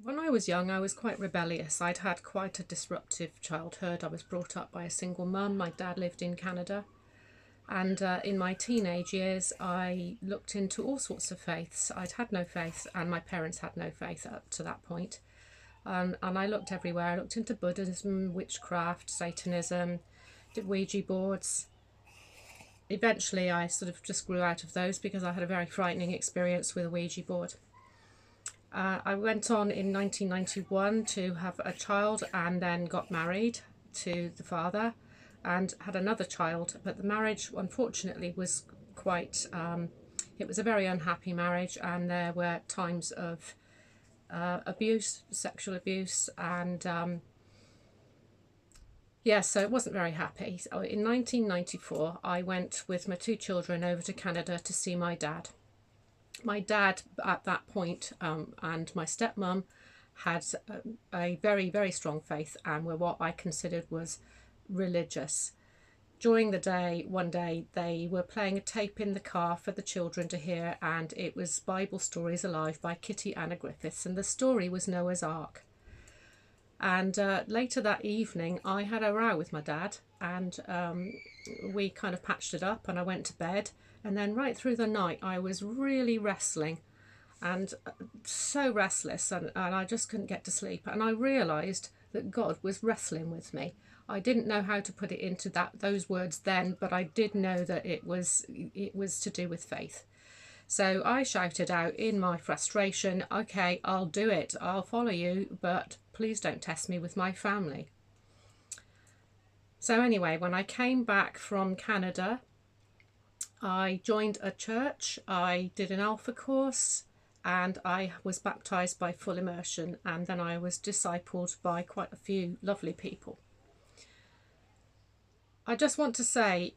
When I was young, I was quite rebellious. I'd had quite a disruptive childhood. I was brought up by a single mum. My dad lived in Canada. And in my teenage years, I looked into all sorts of faiths. I'd had no faith, and my parents had no faith up to that point. And I looked everywhere. I looked into Buddhism, witchcraft, Satanism, did Ouija boards. Eventually, I sort of just grew out of those because I had a very frightening experience with a Ouija board. I went on in 1991 to have a child and then got married to the father and had another child, but the marriage unfortunately was quite, it was a very unhappy marriage, and there were times of abuse, sexual abuse, and yeah, so it wasn't very happy. So in 1994, I went with my two children over to Canada to see my dad. My dad at that point and my stepmom had a very, very strong faith and were what I considered was religious. During the day, one day, they were playing a tape in the car for the children to hear, and it was Bible Stories Alive by Kitty Anna Griffiths, and the story was Noah's Ark. And later that evening, I had a row with my dad, and we kind of patched it up, and I went to bed. And then right through the night, I was really wrestling and so restless, and I just couldn't get to sleep. And I realised that God was wrestling with me. I didn't know how to put it into those words then, but I did know that it was to do with faith. So I shouted out in my frustration, okay, I'll do it, I'll follow you, but please don't test me with my family. So anyway, when I came back from Canada, I joined a church, I did an Alpha course, and I was baptised by full immersion, and then I was discipled by quite a few lovely people. I just want to say,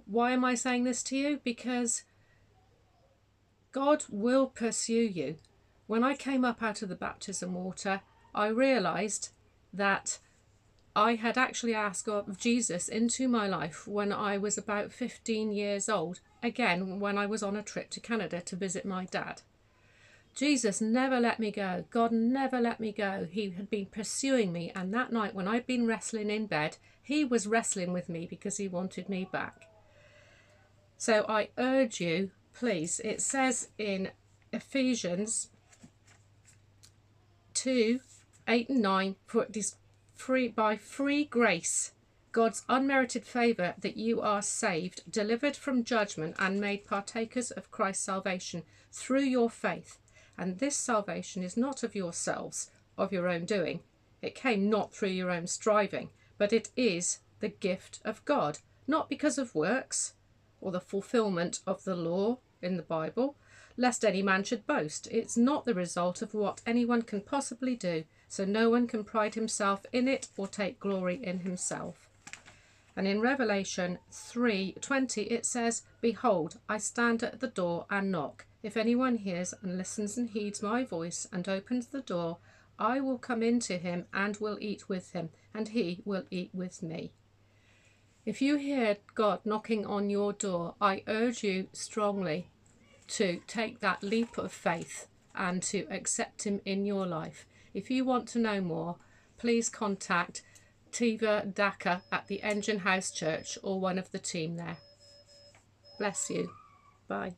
why am I saying this to you? Because God will pursue you. When I came up out of the baptism water, I realised that I had actually asked God, Jesus into my life when I was about 15 years old, again when I was on a trip to Canada to visit my dad. Jesus never let me go. God never let me go. He had been pursuing me, and that night when I'd been wrestling in bed, he was wrestling with me because he wanted me back. So I urge you, please, it says in Ephesians 2, 8 and 9, for it is by free grace, God's unmerited favour, that you are saved, delivered from judgment, and made partakers of Christ's salvation through your faith. And this salvation is not of yourselves, of your own doing. It came not through your own striving, but it is the gift of God, not because of works, or the fulfilment of the law in the Bible, lest any man should boast. It's not the result of what anyone can possibly do, so no one can pride himself in it or take glory in himself. And in Revelation 3:20 it says, behold, I stand at the door and knock. If anyone hears and listens and heeds my voice and opens the door, I will come into him and will eat with him, and he will eat with me. If you hear God knocking on your door, I urge you strongly to take that leap of faith and to accept him in your life. If you want to know more, please contact Tiva Daka at the Engine House Church or one of the team there. Bless you. Bye.